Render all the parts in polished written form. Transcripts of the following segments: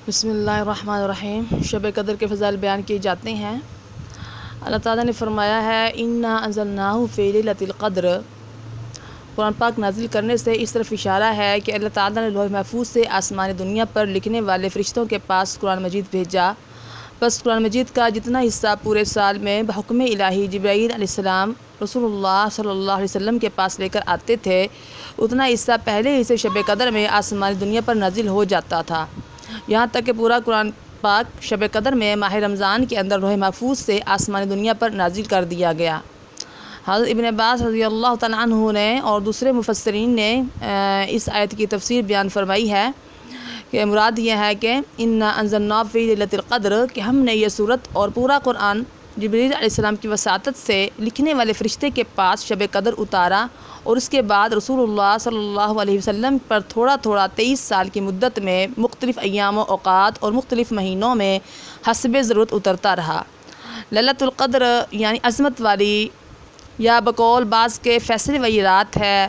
بسم اللہ الرحمن الرحیم۔ شب قدر کے فضائل بیان کیے جاتے ہیں۔ اللہ تعالیٰ نے فرمایا ہے انا انزلناہ فی لیلۃ القدر۔ قرآن پاک نازل کرنے سے اس طرف اشارہ ہے کہ اللہ تعالیٰ نے لوح محفوظ سے آسمان دنیا پر لکھنے والے فرشتوں کے پاس قرآن مجید بھیجا۔ بس قرآن مجید کا جتنا حصہ پورے سال میں بحکم الہی جبرائیل علیہ السلام رسول اللہ صلی اللہ علیہ وسلم کے پاس لے کر آتے تھے، اتنا حصہ پہلے ہی سے شب قدر میں آسمان دنیا پر نازل ہو جاتا تھا، یہاں تک کہ پورا قرآن پاک شب قدر میں ماہ رمضان کے اندر لوح محفوظ سے آسمان دنیا پر نازل کر دیا گیا۔ حضرت ابن عباس رضی اللہ تعالیٰ عنہ نے اور دوسرے مفسرین نے اس آیت کی تفسیر بیان فرمائی ہے کہ مراد یہ ہے کہ انا انزلنا فی لیلۃ القدر، کہ ہم نے یہ صورت اور پورا قرآن جبرائیل علیہ السلام کی وساطت سے لکھنے والے فرشتے کے پاس شب قدر اتارا، اور اس کے بعد رسول اللہ صلی اللہ علیہ وسلم پر تھوڑا تھوڑا 23 سال کی مدت میں مختلف ایام و اوقات اور مختلف مہینوں میں حسب ضرورت اترتا رہا۔ لیلۃ القدر یعنی عظمت والی، یا بقول بعض کے فیصلے والی رات ہے۔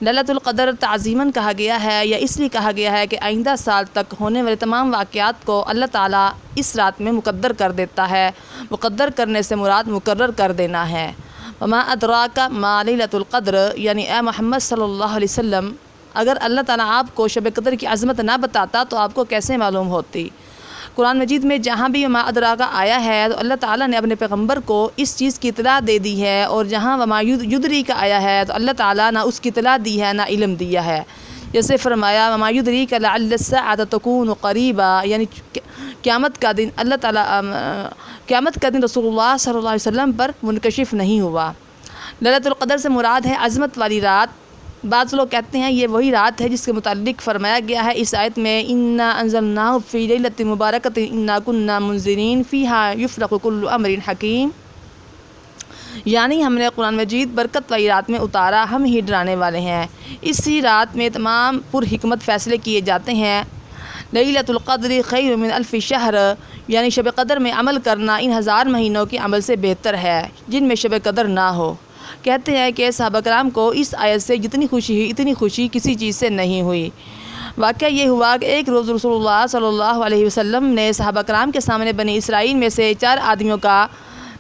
لیلۃ القدر تعظیماً کہا گیا ہے، یا اس لیے کہا گیا ہے کہ آئندہ سال تک ہونے والے تمام واقعات کو اللہ تعالیٰ اس رات میں مقدر کر دیتا ہے۔ مقدر کرنے سے مراد مقرر کر دینا ہے۔ وما ادراک ما لیلۃ القدر، یعنی اے محمد صلی اللہ علیہ وسلم، اگر اللہ تعالیٰ آپ کو شب قدر کی عظمت نہ بتاتا تو آپ کو کیسے معلوم ہوتی؟ قرآن مجید میں جہاں بھی وما ادراک آیا ہے تو اللہ تعالیٰ نے اپنے پیغمبر کو اس چیز کی اطلاع دے دی ہے، اور جہاں وما یدریک آیا ہے تو اللہ تعالیٰ نہ اس کی اطلاع دی ہے نہ علم دیا ہے۔ جیسے فرمایا وما یدریک لعل الساعۃ تکون قریبا، یعنی قیامت کا دن قیامت کا دن رسول اللہ صلی اللہ علیہ وسلم پر منکشف نہیں ہوا۔ لیلۃ القدر سے مراد ہے عظمت والی رات۔ بعض لوگ کہتے ہیں یہ وہی رات ہے جس کے متعلق فرمایا گیا ہے اس آیت میں انا انزلناہ فی لیلۃ مبارکۃ انا کنا منذرین فیہا یفرق کل امر حکیم، یعنی ہم نے قرآن مجید برکت والی رات میں اتارا، ہم ہی ڈرانے والے ہیں، اسی رات میں تمام پر حکمت فیصلے کیے جاتے ہیں۔ لیلۃ القدر خیر من الف شہر، یعنی شب قدر میں عمل کرنا ان 1000 مہینوں کے عمل سے بہتر ہے جن میں شب قدر نہ ہو۔ کہتے ہیں کہ صحابہ کرام کو اس آیت سے جتنی خوشی ہوئی اتنی خوشی کسی چیز سے نہیں ہوئی۔ واقعہ یہ ہوا کہ ایک روز رسول اللہ صلی اللہ علیہ وسلم نے صحابہ کرام کے سامنے بنی اسرائیل میں سے 4 آدمیوں کا،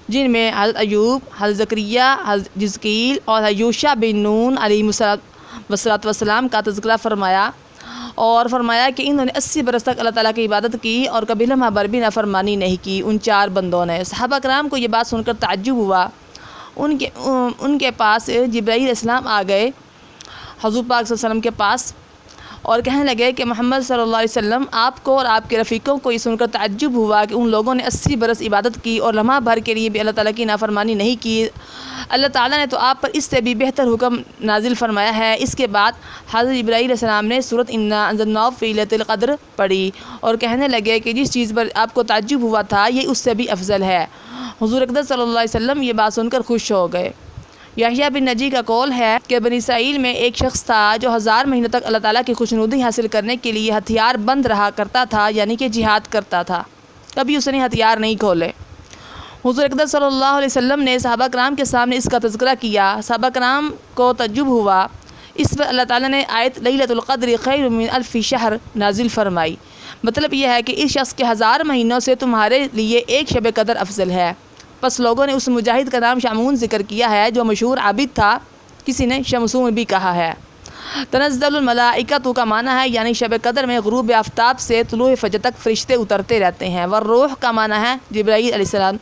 جن میں حضرت ایوب، حضرت زکریا، حضرت حزقیل اور یوشع بن نون علیہ السلام کا تذکرہ فرمایا، اور فرمایا کہ انہوں نے 80 برس تک اللہ تعالیٰ کی عبادت کی اور کبھی لمحہ بھر بھی نافرمانی نہیں کی۔ ان 4 بندوں نے، صحابہ کرام کو یہ بات سن کر تعجب ہوا۔ ان کے پاس جبرائیل علیہ السلام آ گئے حضور پاک صلی اللہ علیہ وسلم کے پاس، اور کہنے لگے کہ محمد صلی اللہ علیہ وسلم، آپ کو اور آپ کے رفیقوں کو یہ سن کر تعجب ہوا کہ ان لوگوں نے 80 برس عبادت کی اور لمحہ بھر کے لیے بھی اللہ تعالیٰ کی نافرمانی نہیں کی۔ اللہ تعالیٰ نے تو آپ پر اس سے بھی بہتر حکم نازل فرمایا ہے۔ اس کے بعد حضرت جبرائیل علیہ السلام نے سورۃ انا انزلناہ فی لیلۃ القدر پڑھی، اور کہنے لگے کہ جس چیز پر آپ کو تعجب ہوا تھا یہ اس سے بھی افضل ہے۔ حضور اقدس صلی اللہ علیہ وسلم یہ بات سن کر خوش ہو گئے۔ یحییٰ بن نجی کا قول ہے کہ بنی اسرائیل میں ایک شخص تھا جو 1000 مہینوں تک اللہ تعالیٰ کی خوشنودی حاصل کرنے کے لیے ہتھیار بند رہا کرتا تھا، یعنی کہ جہاد کرتا تھا، کبھی اس نے ہتھیار نہیں کھولے۔ حضور اقدس صلی اللہ علیہ وسلم نے صحابہ کرام کے سامنے اس کا تذکرہ کیا، صحابہ کرام کو تعجب ہوا۔ اس پر اللہ تعالیٰ نے آیت لیلۃ القدر خیر من الف شہر نازل فرمائی۔ مطلب یہ ہے کہ اس شخص کے 1000 مہینوں سے تمہارے لیے ایک شب قدر افضل ہے۔ پس لوگوں نے اس مجاہد کا نام شمعون ذکر کیا ہے جو مشہور عابد تھا، کسی نے شمسون بھی کہا ہے۔ تنزل الملائکۃ کا معنی ہے یعنی شب قدر میں غروب آفتاب سے طلوع فجر تک فرشتے اترتے رہتے ہیں، والروح کا معنی ہے جبرائیل علیہ السلام۔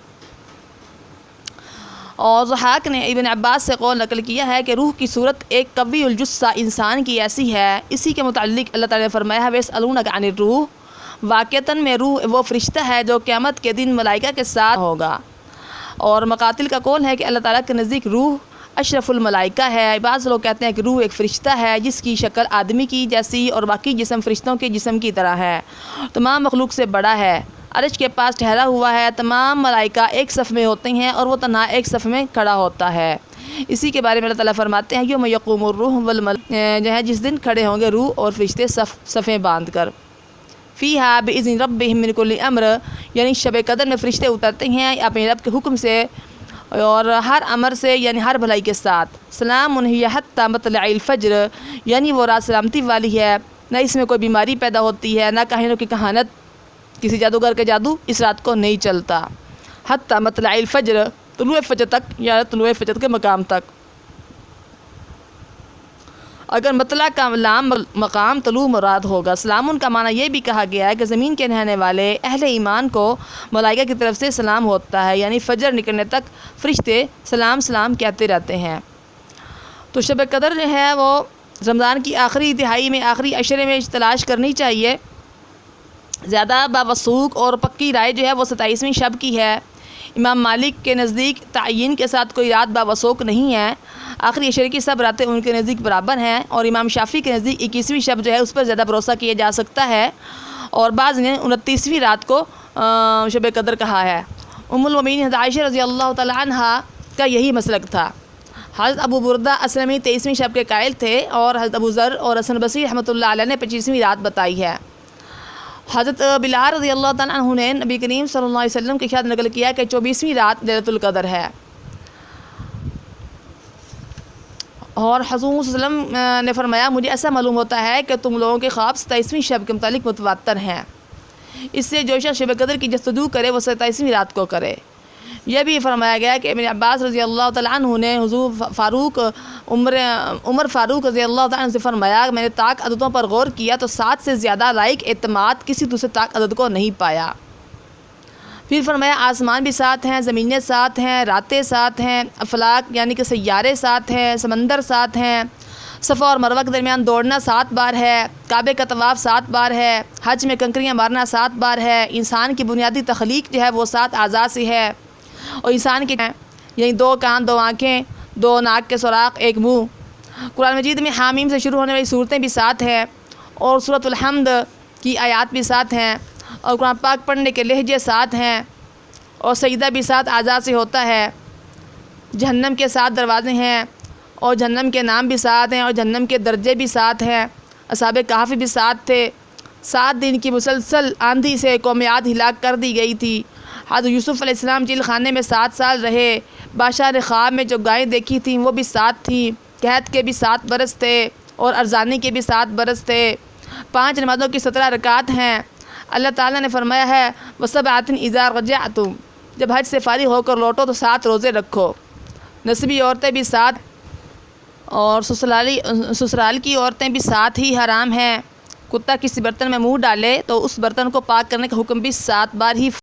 اور ضحاک نے ابن عباس سے قول نقل کیا ہے کہ روح کی صورت ایک قوی الجثہ انسان کی ایسی ہے۔ اسی کے متعلق اللہ تعالیٰ نے فرمایا ہے وَيَسْأَلُونَكَ عَنِ الرُّوحِ، واقعتاً میں روح وہ فرشتہ ہے جو قیامت کے دن ملائکہ کے ساتھ ہوگا۔ اور مقاتل کا قول ہے کہ اللہ تعالیٰ کے نزدیک روح اشرف الملائکہ ہے۔ بعض لوگ کہتے ہیں کہ روح ایک فرشتہ ہے جس کی شکل آدمی کی جیسی اور باقی جسم فرشتوں کے جسم کی طرح ہے، تمام مخلوق سے بڑا ہے، عرش کے پاس ٹھہرا ہوا ہے، تمام ملائکہ ایک صف میں ہوتے ہیں اور وہ تنہا ایک صف میں کھڑا ہوتا ہے۔ اسی کے بارے میں اللہ تعالیٰ فرماتے ہیں یوم یقوم الروح والملائکۃ، جس دن کھڑے ہوں گے روح اور فرشتے صفیں باندھ کر۔ فیہا بإذن ربہم من کل امر، یعنی شب قدر میں فرشتے اترتے ہیں اپنے رب کے حکم سے اور ہر امر سے، یعنی ہر بھلائی کے ساتھ۔ سلام ہی حتی مطلع الفجر، یعنی وہ رات سلامتی والی ہے، نہ اس میں کوئی بیماری پیدا ہوتی ہے، نہ کاہنوں کی کہانت کسی جادوگر کا جادو اس رات کو نہیں چلتا۔ حتی مطلع الفجر، طلوع فجر تک یا طلوع فجر کے مقام تک۔ اگر مطلع کا لام مقام طلوع مراد ہوگا۔ سلام کا معنی یہ بھی کہا گیا ہے کہ زمین کے رہنے والے اہل ایمان کو ملائکہ کی طرف سے سلام ہوتا ہے، یعنی فجر نکلنے تک فرشتے سلام سلام کہتے رہتے ہیں۔ تو شب قدر جو ہے وہ رمضان کی آخری دہائی میں، آخری عشرے میں تلاش کرنی چاہیے۔ زیادہ باوثوق اور پکی رائے جو ہے وہ 27ویں شب کی ہے۔ امام مالک کے نزدیک تعین کے ساتھ کوئی رات باوثوق نہیں ہے، آخری عشرے کی سب راتیں ان کے نزدیک برابر ہیں، اور امام شافعی کے نزدیک 21ویں شب جو ہے اس پر زیادہ بھروسہ کیا جا سکتا ہے، اور بعض نے 29ویں رات کو شب قدر کہا ہے۔ ام المؤمنین حضرت عائشہ رضی اللہ تعالی عنہ کا یہی مسلک تھا۔ حضرت ابو بردہ اسلمی 23ویں شب کے قائل تھے، اور حضرت ابو ذر اور حسن بصری رحمۃ اللہ علیہ نے 25ویں رات بتائی ہے۔ حضرت بلال رضی اللہ تعالیٰ عنہ نے نبی کریم صلی اللہ علیہ وسلم کے ارشاد نقل کیا کہ 24ویں رات لیلۃ القدر ہے، اور حضور صلی اللہ علیہ وسلم نے فرمایا مجھے ایسا معلوم ہوتا ہے کہ تم لوگوں کے خواب 27ویں شب کے متعلق متواتر ہیں، اس سے جو شخص شب قدر کی جستجو کرے وہ 27ویں رات کو کرے۔ یہ بھی فرمایا گیا کہ ابن عباس رضی اللہ تعالیٰ عنہ نے حضور عمر فاروق رضی اللہ تعالیٰ عنہ سے فرمایا کہ میں نے طاق عددوں پر غور کیا تو 7 سے زیادہ لائق اعتماد کسی دوسرے طاق عدد کو نہیں پایا۔ پھر فرمایا آسمان بھی 7 ہیں، زمینیں 7 ہیں، راتیں 7 ہیں، افلاک یعنی کہ سیارے 7 ہیں، سمندر 7 ہیں، صفا اور مروہ کے درمیان دوڑنا 7 بار ہے، کعبے کا طواف 7 بار ہے، حج میں کنکریاں مارنا 7 بار ہے، انسان کی بنیادی تخلیق جو ہے وہ 7 اعضاء سے ہے، اور انسان کے یعنی 2 کان، 2 آنکھیں، 2 ناک کے سوراخ، 1 منہ۔ قرآن مجید میں حامیم سے شروع ہونے والی صورتیں بھی 7 ہیں، اور سورۃ الحمد کی آیات بھی 7 ہیں، اور قرآن پاک پڑھنے کے لہجے 7 ہیں، اور سجدہ بھی 7 اعضاء سے ہوتا ہے۔ جہنم کے 7 دروازے ہیں، اور جہنم کے نام بھی 7 ہیں، اور جہنم کے درجے بھی 7 ہیں۔ اصحاب کہف بھی 7 تھے۔ 7 دن کی مسلسل آندھی سے قوم عاد ہلاک کر دی گئی تھی۔ حضرت یوسف علیہ السلام جیل خانے میں 7 سال رہے۔ بادشاہ نے خواب میں جو گائیں دیکھی تھیں وہ بھی 7 تھیں۔ قحط کے بھی 7 برس تھے، اور ارزانی کے بھی 7 برس تھے۔ 5 نمازوں کی 17 رکعات ہیں۔ اللہ تعالیٰ نے فرمایا ہے وَسَبْعَةٍ إِذَا رَجَعْتُمْ، جب حج سے فارغ ہو کر لوٹو تو 7 روزے رکھو۔ نسبی عورتیں بھی 7، اور سسرال کی عورتیں بھی 7 ہی حرام ہیں۔ کتا کسی برتن میں منہ ڈالے تو اس برتن کو پاک کرنے کا حکم بھی 7 بار ہی